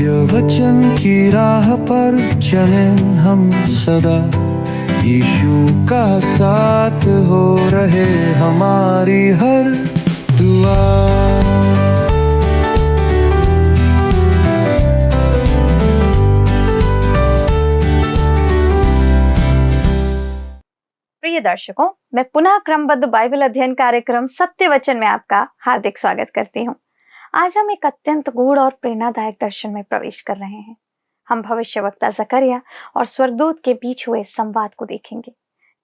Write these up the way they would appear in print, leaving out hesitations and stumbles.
सत्य वचन की राह पर चले हम सदा। यीशु का साथ हो रहे हमारी हर दुआ। प्रिय दर्शकों, मैं पुनः क्रमबद्ध बाइबल अध्ययन कार्यक्रम सत्य वचन में आपका हार्दिक स्वागत करती हूँ। आज हम एक अत्यंत गूढ़ और प्रेरणादायक दर्शन में प्रवेश कर रहे हैं। हम भविष्यवक्ता जकरिया और स्वर्गदूत के बीच हुए संवाद को देखेंगे,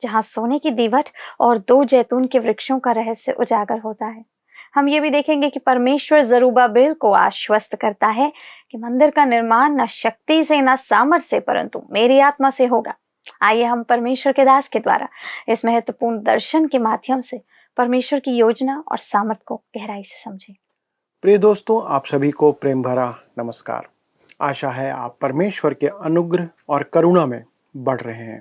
जहाँ सोने की दीवट और 2 जैतून के वृक्षों का रहस्य उजागर होता है। हम ये भी देखेंगे कि परमेश्वर जरुब्बाबेल को आश्वस्त करता है कि मंदिर का निर्माण न शक्ति से न सामर्थ से परंतु मेरी आत्मा से होगा। आइए हम परमेश्वर के दास के द्वारा इस महत्वपूर्ण दर्शन के माध्यम से परमेश्वर की योजना और सामर्थ को गहराई से समझें। प्रिय दोस्तों, आप सभी को प्रेम भरा नमस्कार। आशा है आप परमेश्वर के अनुग्रह और करुणा में बढ़ रहे हैं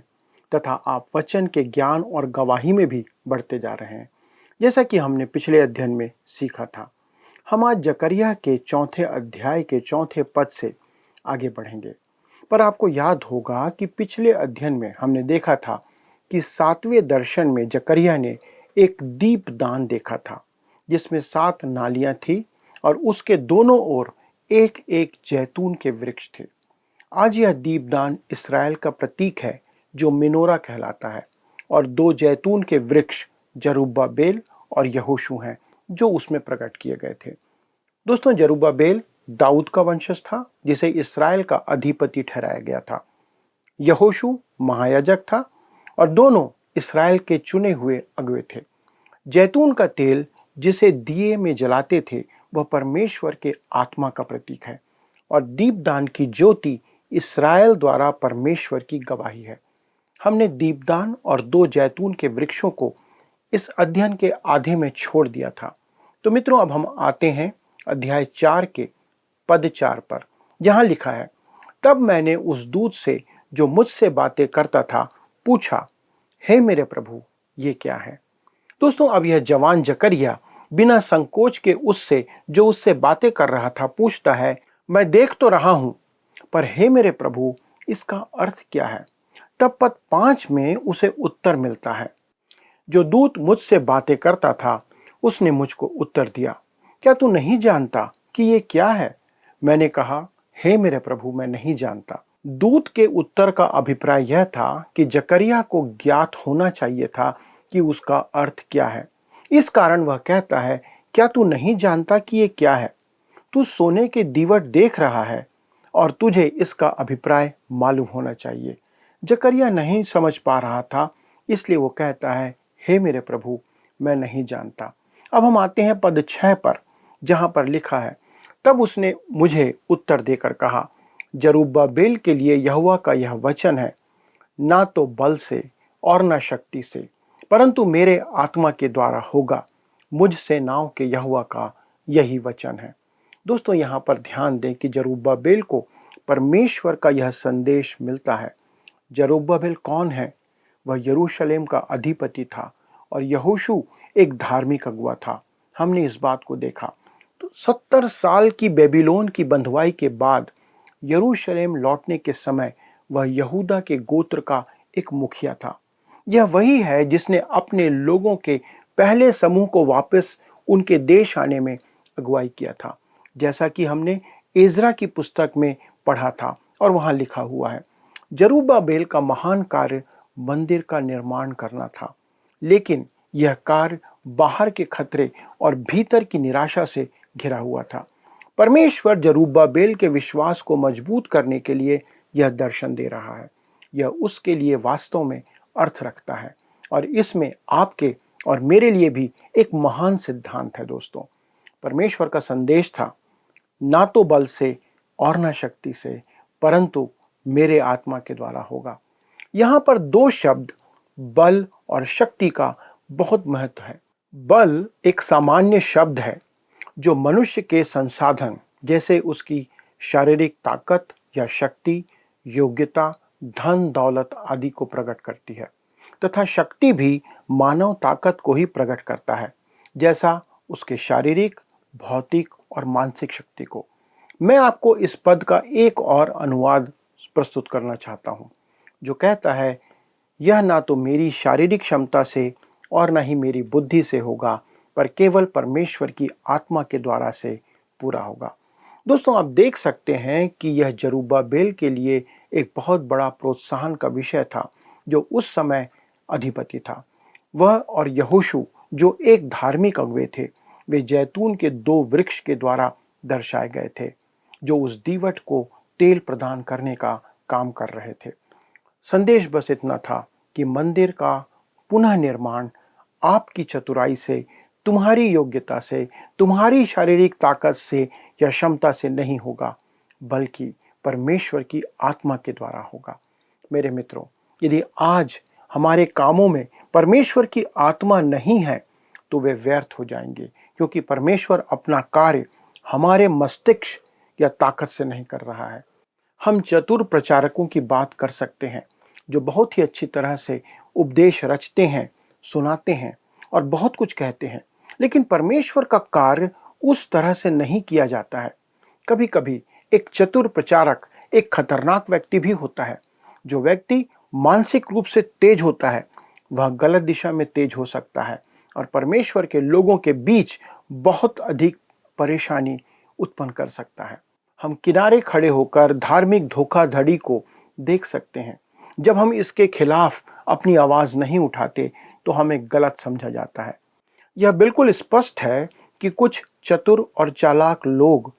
तथा आप वचन के ज्ञान और गवाही में भी बढ़ते जा रहे हैं। जैसा कि हमने पिछले अध्ययन में सीखा था, हम आज जकरिया के 4 अध्याय के 4 पद से आगे बढ़ेंगे। पर आपको याद होगा कि पिछले अध्ययन में हमने देखा था कि 7वें दर्शन में जकरिया ने एक दीपदान देखा था जिसमें 7 नालियां थी और उसके दोनों ओर एक एक जैतून के वृक्ष थे। आज यह दीपदान इस्राएल का प्रतीक है जो मिनोरा कहलाता है, और 2 जैतून के वृक्ष जरुब्बाबेल और यहोशू हैं जो उसमें प्रकट किए गए थे। दोस्तों, जरुब्बाबेल दाऊद का वंशज था जिसे इस्राएल का अधिपति ठहराया गया था। यहोशू महायाजक था और दोनों इस्राएल के चुने हुए अगुवे थे। जैतून का तेल जिसे दिए में जलाते थे वह परमेश्वर के आत्मा का प्रतीक है, और दीपदान की ज्योति इस्राएल द्वारा परमेश्वर की गवाही है। हमने दीपदान और 2 जैतून के वृक्षों को इस अध्ययन के आधे में छोड़ दिया था। तो मित्रों, अब हम आते हैं अध्याय 4 के पद 4 पर, जहां लिखा है, तब मैंने उस दूत से जो मुझसे बातें करता था पूछा, हे मेरे प्रभु, ये क्या है? दोस्तों, अब यह जवान जकरिया बिना संकोच के उससे जो उससे बातें कर रहा था पूछता है, मैं देख तो रहा हूं, पर हे मेरे प्रभु, इसका अर्थ क्या है? तब पद 5 में उसे उत्तर मिलता है। जो दूत मुझसे बातें करता था उसने मुझको उत्तर दिया, क्या तू नहीं जानता कि ये क्या है? मैंने कहा, हे मेरे प्रभु, मैं नहीं जानता। दूत के उत्तर का अभिप्राय यह था कि जकरिया को ज्ञात होना चाहिए था कि उसका अर्थ क्या है। इस कारण वह कहता है, क्या तू नहीं जानता कि ये क्या है? तू सोने के दीवट देख रहा है और तुझे इसका अभिप्राय मालूम होना चाहिए। जकरिया नहीं समझ पा रहा था, इसलिए वो कहता है, हे मेरे प्रभु, मैं नहीं जानता। अब हम आते हैं पद 6 पर, जहां पर लिखा है, तब उसने मुझे उत्तर देकर कहा, जरुब्बाबेल के लिए यहोवा का यह वचन है, ना तो बल से और ना शक्ति से, परंतु मेरे आत्मा के द्वारा होगा। मुझ सेनाओं के यहोवा का यही वचन है। दोस्तों, यहाँ पर ध्यान दें कि जरुब्बाबेल को परमेश्वर का यह संदेश मिलता है। जरुब्बाबेल कौन है? वह यरूशलेम का अधिपति था और यहोशू एक धार्मिक अगुवा था। हमने इस बात को देखा। तो 70 साल की बेबीलोन की बंधुआई के बाद यरूशलेम लौटने के समय वह यहूदा के गोत्र का एक मुखिया था। यह वही है जिसने अपने लोगों के पहले समूह को वापस उनके देश आने में अगुवाई किया था, जैसा कि हमने एजरा की पुस्तक में पढ़ा था और वहां लिखा हुआ है। जरुब्बाबेल का महान कार्य मंदिर का निर्माण करना था, लेकिन यह कार्य बाहर के खतरे और भीतर की निराशा से घिरा हुआ था। परमेश्वर जरुब्बाबेल के विश्वास को मजबूत करने के लिए यह दर्शन दे रहा है। यह उसके लिए वास्तव में अर्थ रखता है और इसमें आपके और मेरे लिए भी एक महान सिद्धांत है। दोस्तों, परमेश्वर का संदेश था, ना तो बल से और ना शक्ति से, परंतु मेरे आत्मा के द्वारा होगा। यहाँ पर 2 शब्द बल और शक्ति का बहुत महत्व है। बल एक सामान्य शब्द है जो मनुष्य के संसाधन जैसे उसकी शारीरिक ताकत या शक्ति, योग्यता, धन दौलत आदि को प्रकट करती है, तथा शक्ति भी मानव ताकत को ही प्रकट करता है, जैसा उसके शारीरिक, भौतिक और मानसिक शक्ति को। मैं आपको इस पद का एक और अनुवाद प्रस्तुत करना चाहता हूँ, जो कहता है, यह ना तो मेरी शारीरिक क्षमता से और न ही मेरी बुद्धि से होगा, पर केवल परमेश्वर की आत्मा के द्वारा से पूरा होगा। दोस्तों, आप देख सकते हैं कि यह जरुब्बाबेल के लिए एक बहुत बड़ा प्रोत्साहन का विषय था, जो उस समय अधिपति था। वह और यहोशू, जो एक धार्मिक अगुवे थे, वे जैतून के 2 वृक्ष के द्वारा दर्शाए गए थे, जो उस दीवट को तेल प्रदान करने का काम कर रहे थे। संदेश बस इतना था कि मंदिर का पुनः निर्माण आपकी चतुराई से, तुम्हारी योग्यता से, तुम्हारी शारीरिक ताकत से या क्षमता से नहीं होगा, बल्कि परमेश्वर की आत्मा के द्वारा होगा। मेरे मित्रों, यदि आज हमारे कामों में परमेश्वर की आत्मा नहीं है तो वे व्यर्थ हो जाएंगे, क्योंकि परमेश्वर अपना कार्य हमारे मस्तिष्क या ताकत से नहीं कर रहा है। हम चतुर प्रचारकों की बात कर सकते हैं, जो बहुत ही अच्छी तरह से उपदेश रचते हैं, सुनाते हैं और बहुत कुछ कहते हैं, लेकिन परमेश्वर का कार्य उस तरह से नहीं किया जाता है। कभी कभी एक चतुर प्रचारक एक खतरनाक व्यक्ति भी होता है। जो व्यक्ति मानसिक रूप से तेज होता है, वह गलत दिशा में तेज हो सकता है और परमेश्वर के लोगों के बीच बहुत अधिक परेशानी उत्पन्न कर सकता है। हम किनारे खड़े होकर धार्मिक धोखाधड़ी को देख सकते हैं। जब हम इसके खिलाफ अपनी आवाज नहीं उठाते तो हमें गलत समझा जाता है। यह बिल्कुल स्पष्ट है कि कुछ चतुर और चालाक लोग,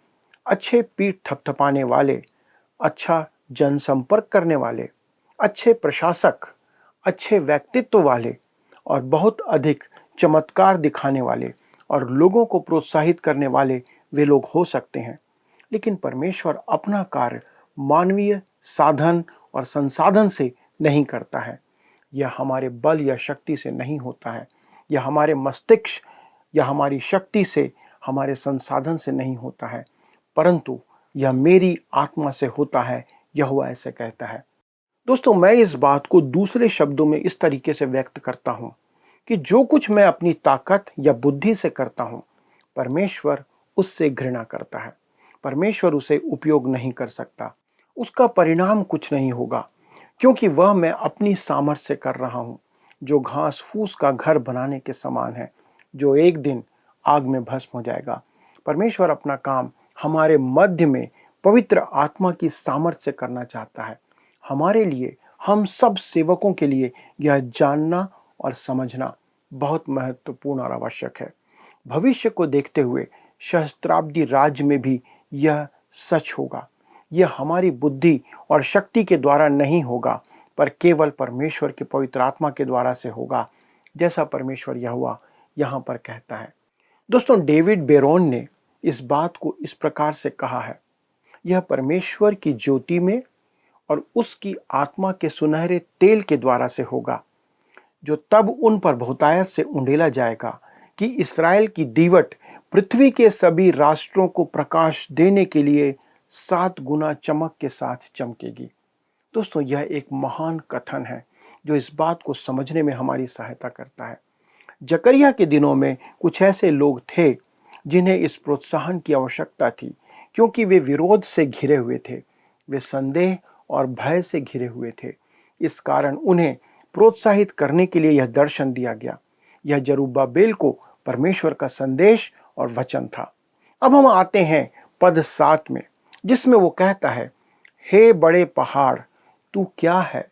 अच्छे पीठ थपथपाने वाले, अच्छा जनसंपर्क करने वाले, अच्छे प्रशासक, अच्छे व्यक्तित्व वाले और बहुत अधिक चमत्कार दिखाने वाले और लोगों को प्रोत्साहित करने वाले वे लोग हो सकते हैं, लेकिन परमेश्वर अपना कार्य मानवीय साधन और संसाधन से नहीं करता है। यह हमारे बल या शक्ति से नहीं होता है, यह हमारे मस्तिष्क या हमारी शक्ति से, हमारे संसाधन से नहीं होता है, परंतु यह मेरी आत्मा से होता है, यहोवा ऐसे कहता है। दोस्तों, मैं इस बात को दूसरे शब्दों में इस तरीके से व्यक्त करता हूं कि जो कुछ मैं अपनी ताकत या बुद्धि से करता हूं, परमेश्वर उससे घृणा करता है। परमेश्वर उसे उपयोग नहीं कर सकता, उसका परिणाम कुछ नहीं होगा, क्योंकि वह मैं अपनी सामर्थ्य से कर रहा हूं, जो घास फूस का घर बनाने के समान है, जो एक दिन आग में भस्म हो जाएगा। परमेश्वर अपना काम हमारे मध्य में पवित्र आत्मा की सामर्थ्य से करना चाहता है। हमारे लिए, हम सब सेवकों के लिए यह जानना और समझना बहुत महत्वपूर्ण और आवश्यक है। भविष्य को देखते हुए सहस्त्राब्दी राज्य में भी यह सच होगा। यह हमारी बुद्धि और शक्ति के द्वारा नहीं होगा, पर केवल परमेश्वर के पवित्र आत्मा के द्वारा से होगा, जैसा परमेश्वर यहोवा यहाँ पर कहता है। दोस्तों, डेविड बेरोन ने इस बात को इस प्रकार से कहा है, यह परमेश्वर की ज्योति में और उसकी आत्मा के सुनहरे तेल के द्वारा से होगा, जो तब उन पर बहुतायत से उंडेला जाएगा कि इस्राएल की दीवट पृथ्वी के सभी राष्ट्रों को प्रकाश देने के लिए 7 गुना चमक के साथ चमकेगी। दोस्तों, यह एक महान कथन है जो इस बात को समझने में हमारी सहायता करता है। जकरिया के दिनों में कुछ ऐसे लोग थे जिन्हें इस प्रोत्साहन की आवश्यकता थी, क्योंकि वे विरोध से घिरे हुए थे, वे संदेह और भय से घिरे हुए थे। इस कारण उन्हें प्रोत्साहित करने के लिए यह दर्शन दिया गया। यह जरुब्बाबेल को परमेश्वर का संदेश और वचन था। अब हम आते हैं पद 7 में, जिसमें वो कहता है, हे बड़े पहाड़, तू क्या है?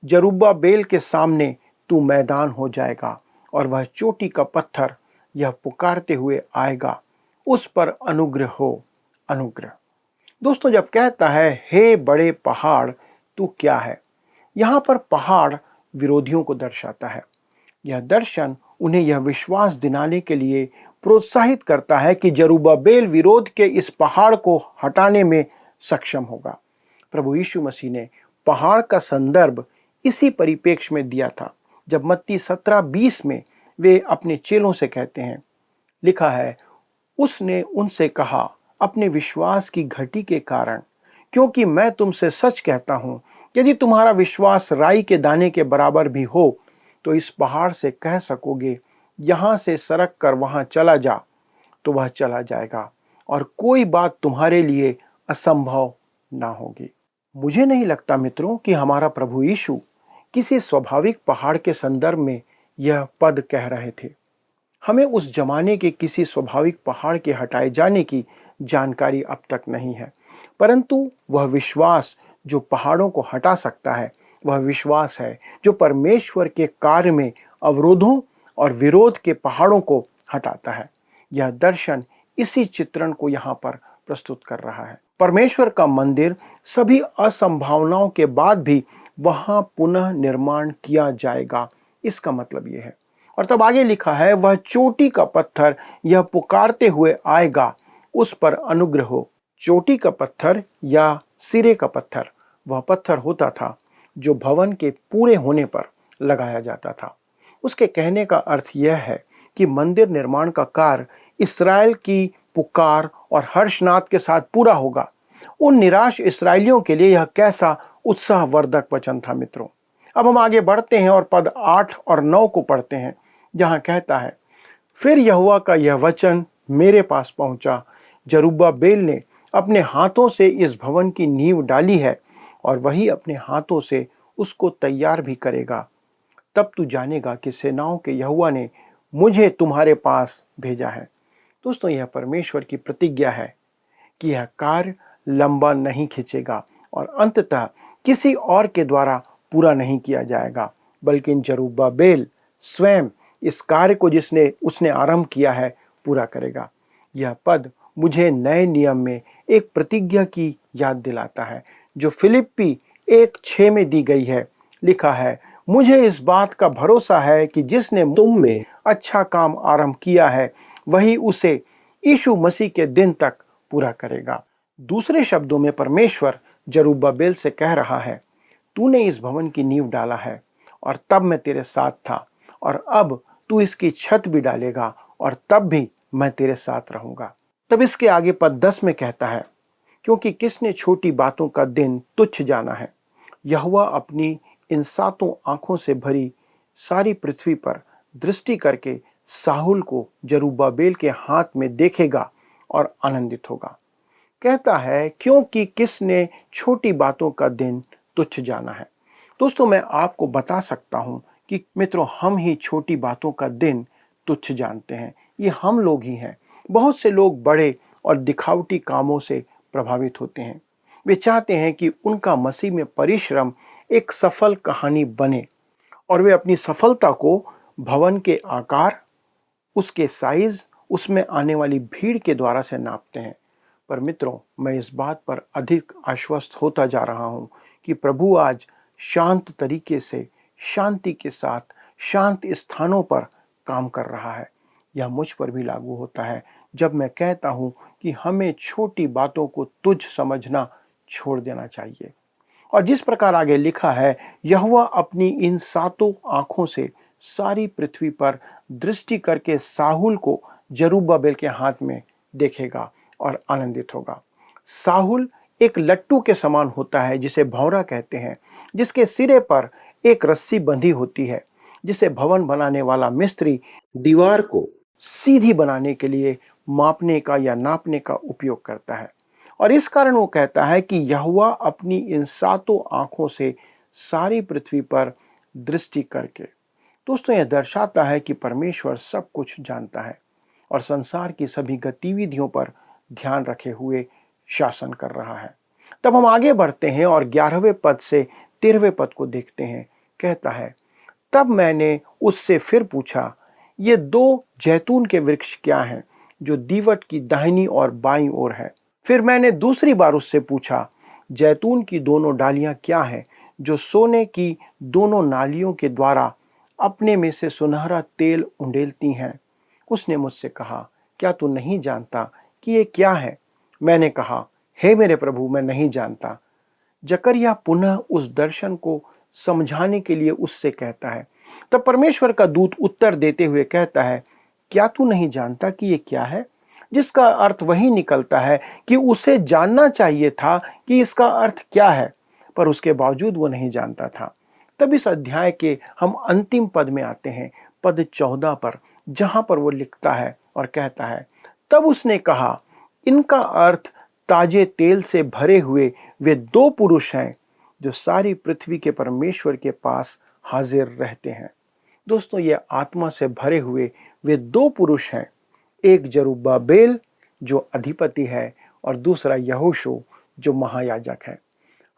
जरुब्बाबेल के सामने तू मैदान हो जाएगा और वह चोटी का पत्थर यह पुकारते हुए आएगा, उस पर अनुग्रह हो, अनुग्रह। दोस्तों, जब कहता है हे बड़े पहाड़ तू क्या है, यहाँ पर पहाड़ विरोधियों को दर्शाता है। यह दर्शन उन्हें यह विश्वास दिलाने के लिए प्रोत्साहित करता है कि जरुब्बाबेल विरोध के इस पहाड़ को हटाने में सक्षम होगा। प्रभु यीशु मसीह ने पहाड़ का संदर्भ इसी परिप्रेक्ष्य में दिया था, जब मत्ती 17:20 में वे अपने चेलों से कहते हैं, लिखा है, उसने उनसे कहा, अपने विश्वास की घटी के कारण, क्योंकि मैं तुमसे सच कहता हूं, यदि तुम्हारा विश्वास राई के दाने के बराबर भी हो, तो इस पहाड़ से कह सकोगे, यहां से सरक कर वहां चला जा, तो वह चला जाएगा, और कोई बात तुम्हारे लिए असंभव ना होगी। मुझे नहीं लगता मित्रों कि हमारा प्रभु यीशु किसी स्वाभाविक पहाड़ के संदर्भ में यह पद कह रहे थे। हमें उस जमाने के किसी स्वाभाविक पहाड़ के हटाए जाने की जानकारी अब तक नहीं है, परंतु वह विश्वास जो पहाड़ों को हटा सकता है, वह विश्वास है जो परमेश्वर के कार्य में अवरोधों और विरोध के पहाड़ों को हटाता है। यह दर्शन इसी चित्रण को यहाँ पर प्रस्तुत कर रहा है। परमेश्वर का मंदिर सभी असंभावनाओं के बाद भी वहां पुनः निर्माण किया जाएगा, इसका मतलब यह है। और तब आगे लिखा है, वह चोटी का पत्थर यह पुकारते हुए आएगा, उस पर अनुग्रह हो। चोटी का पत्थर या सिरे का पत्थर वह पत्थर होता था जो भवन के पूरे होने पर लगाया जाता था। उसके कहने का अर्थ यह है कि मंदिर निर्माण का कार्य इस्राएल की पुकार और हर्षनाद के साथ पूरा होगा। उन निराश इस्राएलियों के लिए यह कैसा उत्साहवर्धक वचन था मित्रों। अब हम आगे बढ़ते हैं और पद 8 और 9 को पढ़ते हैं, जहां कहता है, फिर यहोवा का यह वचन मेरे पास पहुंचा, जरुब्बाबेल ने अपने हाथों से इस भवन की नींव डाली है और वही अपने हाथों से उसको तैयार भी करेगा। तब तू जानेगा कि सेनाओं के यहोवा ने मुझे तुम्हारे पास भेजा है। दोस्तों, यह परमेश्वर की प्रतिज्ञा है कि यह कार्य लंबा नहीं खींचेगा और अंततः किसी और के द्वारा पूरा नहीं किया जाएगा, बल्कि जरुब्बाबेल स्वयं इस कार्य को जिसने उसने आरंभ किया है पूरा करेगा। यह पद मुझे नए नियम में एक प्रतिज्ञा की याद दिलाता है जो फिलिप्पी 1:6 में दी गई है। लिखा है, मुझे इस बात का भरोसा है कि जिसने तुम में अच्छा काम आरंभ किया है वही उसे यीशु मसीह के दिन तक पूरा करेगा। दूसरे शब्दों में परमेश्वर जरुब्बाबेल से कह रहा है, तूने इस भवन की नींव डाला है और तब मैं तेरे साथ था, और अब तू इसकी छत भी डालेगा और तब भी मैं तेरे साथ रहूंगा। तब इसके आगे पद 10 में कहता है, क्योंकि किसने छोटी बातों का दिन तुच्छ जाना है, यहोवा अपनी इन 7 आंखों से भरी सारी पृथ्वी पर दृष्टि करके साहुल को जरुब्बाबेल के हाथ में देखेगा और आनंदित होगा। कहता है, क्योंकि किसने छोटी बातों का दिन तुच्छ जाना है। दोस्तों, मैं आपको बता सकता हूं कि मित्रों, हम ही छोटी बातों का दिन तुच्छ जानते हैं। ये हम लोग ही हैं। बहुत से लोग बड़े और दिखावटी कामों से प्रभावित होते हैं। वे चाहते हैं कि उनका मसीह में परिश्रम एक सफल कहानी बने और वे अपनी सफलता को भवन के आकार, उसके साइज, उसमें आने वाली भीड़ के द्वारा से नापते हैं। पर मित्रों, मैं इस बात पर अधिक आश्वस्त होता जा रहा हूं कि प्रभु आज शांत तरीके से, शांति के साथ, शांत स्थानों पर काम कर रहा है। यह मुझ पर भी लागू होता है जब मैं कहता हूं कि हमें छोटी बातों को तुच्छ समझना छोड़ देना चाहिए। और जिस प्रकार आगे लिखा है, यहोवा अपनी इन 7 आंखों से सारी पृथ्वी पर दृष्टि करके साहुल को जरुब्बाबेल के हाथ में देखेगा और आनंदित होगा। साहुल एक लट्टू के समान होता है जिसे भौरा कहते हैं, जिसके सिरे पर एक रस्सी बंधी होती है, जिसे भवन बनाने वाला मिस्त्री दीवार को सीधी बनाने के लिए मापने का या नापने का उपयोग करता है। और इस कारण वो कहता है कि यहोवा अपनी इन 7 आंखों से सारी पृथ्वी पर दृष्टि करके। दोस्तों, यह दर्शाता है कि परमेश्वर सब कुछ जानता है और संसार की सभी गतिविधियों पर ध्यान रखे हुए शासन कर रहा है। तब हम आगे बढ़ते हैं और 11वें पद से 13वें पद को देखते हैं। कहता है, तब मैंने उससे फिर पूछा, ये 2 जैतून के वृक्ष क्या हैं जो दीवट की दाहिनी और बाईं ओर है? फिर मैंने दूसरी बार उससे पूछा, जैतून की दोनों डालियां क्या हैं जो सोने की दोनों नालियों के द्वारा अपने में से सुनहरा तेल उंडेलती हैं? उसने मुझसे कहा, क्या तू नहीं जानता कि ये क्या है? मैंने कहा, हे मेरे प्रभु, मैं नहीं जानता। जकरिया पुनः उस दर्शन को समझाने के लिए उससे कहता है। तब परमेश्वर का दूत उत्तर देते हुए कहता है, क्या तू नहीं जानता कि ये क्या है? जिसका अर्थ वही निकलता है कि उसे जानना चाहिए था कि इसका अर्थ क्या है, पर उसके बावजूद वो नहीं जानता था। तब इस अध्याय के हम अंतिम पद में आते हैं, पद 14 पर, जहां पर वो लिखता है और कहता है, तब उसने कहा, इनका अर्थ ताजे तेल से भरे हुए वे दो पुरुष हैं जो सारी पृथ्वी के परमेश्वर के पास हाजिर रहते हैं। दोस्तों, ये आत्मा से भरे हुए वे दो पुरुष हैं, एक जरुब्बाबेल जो अधिपति है और दूसरा यहोशू जो महायाजक है।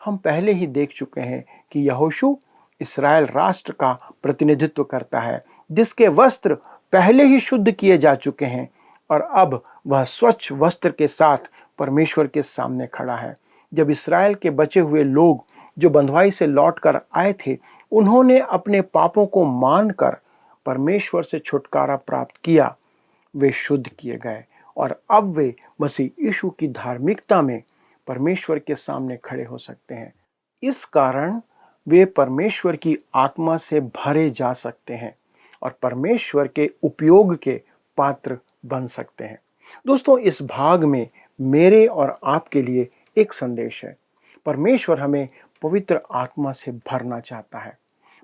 हम पहले ही देख चुके हैं कि यहोशू इस्राएल राष्ट्र का प्रतिनिधित्व करता है, जिसके वस्त्र पहले ही शुद्ध किए जा चुके हैं और अब वह स्वच्छ वस्त्र के साथ परमेश्वर के सामने खड़ा है। जब इस्राएल के बचे हुए लोग जो बंधुआई से लौटकर आए थे, उन्होंने अपने पापों को मानकर परमेश्वर से छुटकारा प्राप्त किया, वे शुद्ध किए गए और अब वे मसीह यीशु की धार्मिकता में परमेश्वर के सामने खड़े हो सकते हैं। इस कारण वे परमेश्वर की आत्मा से भरे जा सकते हैं और परमेश्वर के उपयोग के पात्र बन सकते हैं। दोस्तों, इस भाग में मेरे और आपके लिए एक संदेश है। परमेश्वर हमें पवित्र आत्मा से भरना चाहता है,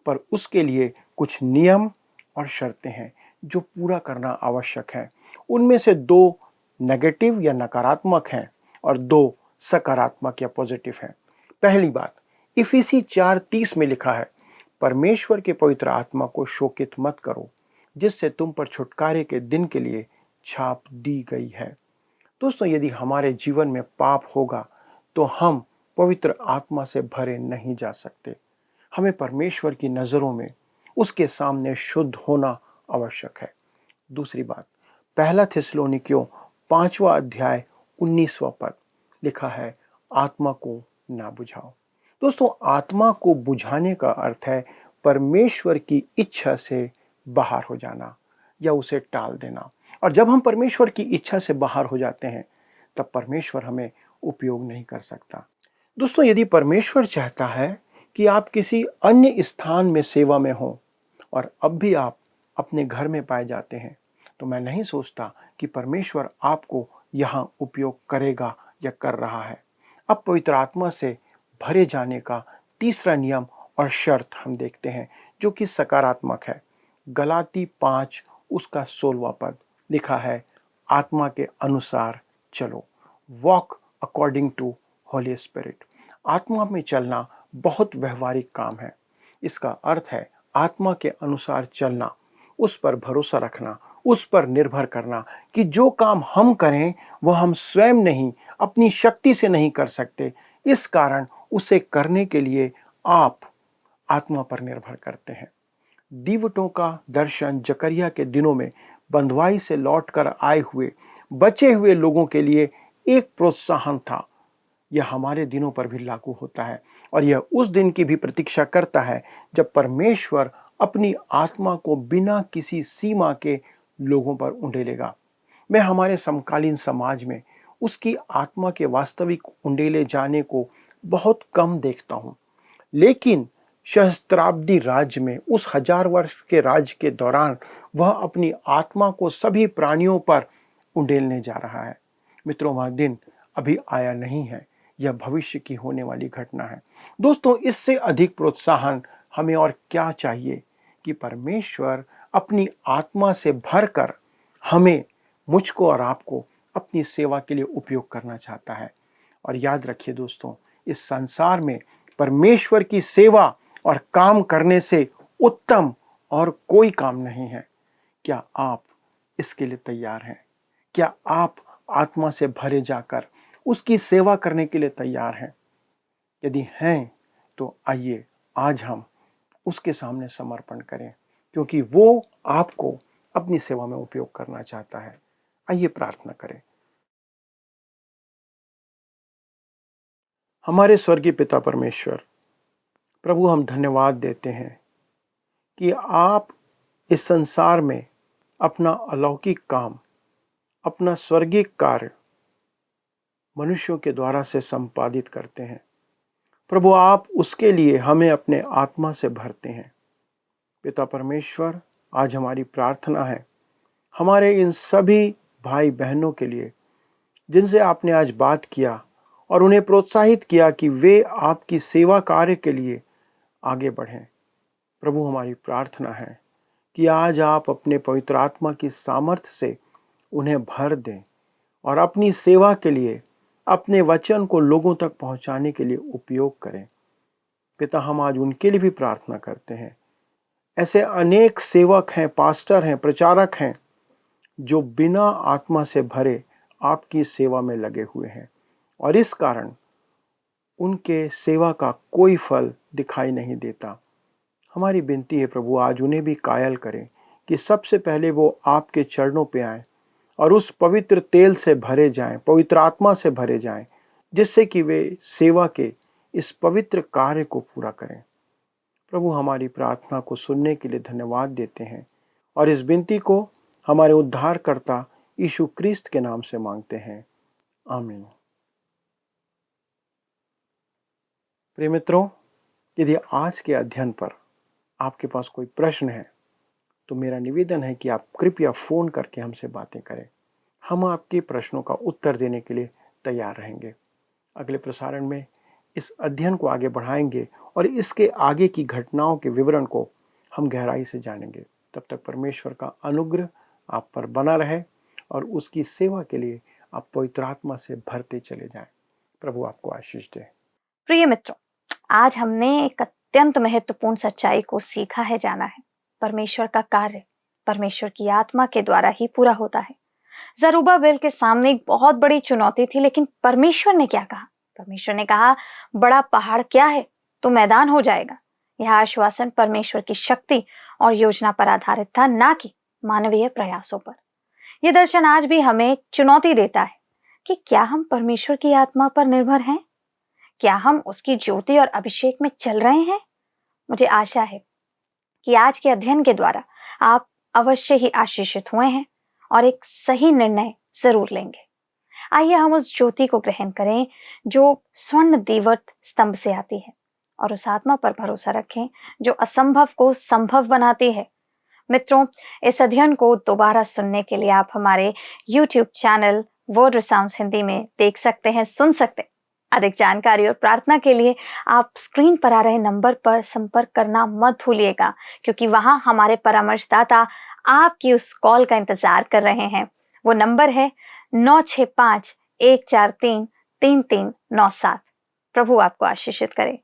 पर उसके लिए कुछ नियम और शर्तें हैं जो पूरा करना आवश्यक है। उनमें से दो नेगेटिव या नकारात्मक हैं और दो सकारात्मक या पॉजिटिव हैं। पहली बात, इफिसी 4:30 में लिखा है, परमेश्वर के पवित्र आत्मा को शोकित मत करो, जिससे तुम पर छुटकारे के दिन के लिए छाप दी गई है। दोस्तों, यदि हमारे जीवन में पाप होगा तो हम पवित्र आत्मा से भरे नहीं जा सकते। हमें परमेश्वर की नज़रों में उसके सामने शुद्ध होना आवश्यक है। दूसरी बात, पहला थिस्सलुनीकियों 5वां अध्याय 19वां पद लिखा है, आत्मा को ना बुझाओ। दोस्तों, आत्मा को बुझाने का अर्थ है परमेश्वर की इच्छा से बाहर हो जाना या उसे टाल देना। और जब हम परमेश्वर की इच्छा से बाहर हो जाते हैं, तब परमेश्वर हमें उपयोग नहीं कर सकता। दोस्तों, यदि परमेश्वर चाहता है कि आप किसी अन्य स्थान में सेवा में हों और अब भी आप अपने घर में पाए जाते हैं, तो मैं नहीं सोचता कि परमेश्वर आपको यहाँ उपयोग करेगा या कर रहा है। अब पवित्र आत्मा से भरे जाने का तीसरा नियम और शर्त हम देखते हैं, जो कि सकारात्मक है। गलाती 5 उसका 16वां पद लिखा है, आत्मा के अनुसार चलो, walk according to holy spirit. आत्मा में चलना बहुत व्यवहारिक काम है। इसका अर्थ है आत्मा के अनुसार चलना, उस पर भरोसा रखना, उस पर निर्भर करना कि जो काम हम करें वह हम स्वयं नहीं, अपनी शक्ति से नहीं कर सकते। इस कारण उसे करने के लिए आप आत्मा पर निर्भर करते हैं। दीवटों का दर्शन जकरिया के दिनों में बंधुआई से लौटकर आए हुए बचे हुए लोगों के लिए एक प्रोत्साहन था। यह हमारे दिनों पर भी लागू होता है और यह उस दिन की भी प्रतीक्षा करता है जब परमेश्वर अपनी आत्मा को बिना किसी सीमा के लोगों पर उंडेलेगा। मैं हमारे समकालीन समाज में उसकी आत्मा के वास्तविक उंडेले जाने को बहुत कम देखता हूँ, लेकिन सहस्त्राब्दी राज्य में उस 1000 वर्ष के राज्य के दौरान वह अपनी आत्मा को सभी प्राणियों पर उंडेलने जा रहा है। मित्रों, वह दिन अभी आया नहीं है, यह भविष्य की होने वाली घटना है। दोस्तों, इससे अधिक प्रोत्साहन हमें और क्या चाहिए कि परमेश्वर अपनी आत्मा से भरकर हमें, मुझको और आपको अपनी सेवा के लिए उपयोग करना चाहता है। और याद रखिए दोस्तों, इस संसार में परमेश्वर की सेवा और काम करने से उत्तम और कोई काम नहीं है। क्या आप इसके लिए तैयार हैं? क्या आप आत्मा से भरे जाकर उसकी सेवा करने के लिए तैयार हैं? यदि हैं तो आइए आज हम उसके सामने समर्पण करें, क्योंकि वो आपको अपनी सेवा में उपयोग करना चाहता है। आइए प्रार्थना करें। हमारे स्वर्गीय पिता परमेश्वर, प्रभु, हम धन्यवाद देते हैं कि आप इस संसार में अपना अलौकिक काम, अपना स्वर्गीय कार्य मनुष्यों के द्वारा से संपादित करते हैं। प्रभु, आप उसके लिए हमें अपने आत्मा से भरते हैं। पिता परमेश्वर, आज हमारी प्रार्थना है हमारे इन सभी भाई बहनों के लिए जिनसे आपने आज बात किया और उन्हें प्रोत्साहित किया कि वे आपकी सेवा कार्य के लिए आगे बढ़ें। प्रभु, हमारी प्रार्थना है कि आज आप अपने पवित्र आत्मा की सामर्थ्य से उन्हें भर दें और अपनी सेवा के लिए, अपने वचन को लोगों तक पहुंचाने के लिए उपयोग करें। पिता, हम आज उनके लिए भी प्रार्थना करते हैं। ऐसे अनेक सेवक हैं, पास्टर हैं, प्रचारक हैं जो बिना आत्मा से भरे आपकी सेवा में लगे हुए हैं और इस कारण उनके सेवा का कोई फल दिखाई नहीं देता। हमारी विनती है प्रभु, आज उन्हें भी कायल करें कि सबसे पहले वो आपके चरणों पे आएं और उस पवित्र तेल से भरे जाएं, पवित्र आत्मा से भरे जाएं, जिससे कि वे सेवा के इस पवित्र कार्य को पूरा करें। प्रभु, हमारी प्रार्थना को सुनने के लिए धन्यवाद देते हैं और इस विनती को हमारे उद्धारकर्ता यीशु क्रिस्त के नाम से मांगते हैं, आमीन। प्रिय मित्रों, यदि आज के अध्ययन पर आपके पास कोई प्रश्न है तो मेरा निवेदन है कि आप कृपया फ़ोन करके हमसे बातें करें। हम आपके प्रश्नों का उत्तर देने के लिए तैयार रहेंगे। अगले प्रसारण में इस अध्ययन को आगे बढ़ाएंगे और इसके आगे की घटनाओं के विवरण को हम गहराई से जानेंगे। तब तक परमेश्वर का अनुग्रह आप पर बना रहे और उसकी सेवा के लिए आप पवित्र आत्मा से भरते चले जाएं। प्रभु आपको आशीष दे। प्रिय मित्रों, आज हमने एक अत्यंत महत्वपूर्ण सच्चाई को सीखा है, जाना है। परमेश्वर का कार्य परमेश्वर की आत्मा के द्वारा ही पूरा होता है। जरूब्बाबेल के सामने एक बहुत बड़ी चुनौती थी, लेकिन परमेश्वर ने क्या कहा? परमेश्वर ने कहा, बड़ा पहाड़ क्या है, तो मैदान हो जाएगा। यह आश्वासन परमेश्वर की शक्ति और योजना पर आधारित था, ना कि मानवीय प्रयासों पर। यह दर्शन आज भी हमें चुनौती देता है कि क्या हम परमेश्वर की आत्मा पर निर्भर हैं? क्या हम उसकी ज्योति और अभिषेक में चल रहे हैं? मुझे आशा है कि आज के अध्ययन के द्वारा आप अवश्य ही आशीषित हुए हैं और एक सही निर्णय जरूर लेंगे। आइए हम उस ज्योति को ग्रहण करें जो स्वर्ण दीवट स्तंभ से आती है और उस आत्मा पर भरोसा रखें जो असंभव को संभव बनाती है। मित्रों, इस अध्ययन को दोबारा सुनने के लिए आप हमारे YouTube चैनल वर्ड रिसाउंड्स हिंदी में देख सकते हैं, सुन सकते हैं। अधिक जानकारी और प्रार्थना के लिए आप स्क्रीन पर आ रहे नंबर पर संपर्क करना मत भूलिएगा, क्योंकि वहां हमारे परामर्शदाता आपकी उस कॉल का इंतजार कर रहे हैं। वो नंबर है 965-143-3397। प्रभु आपको आशीषित करे।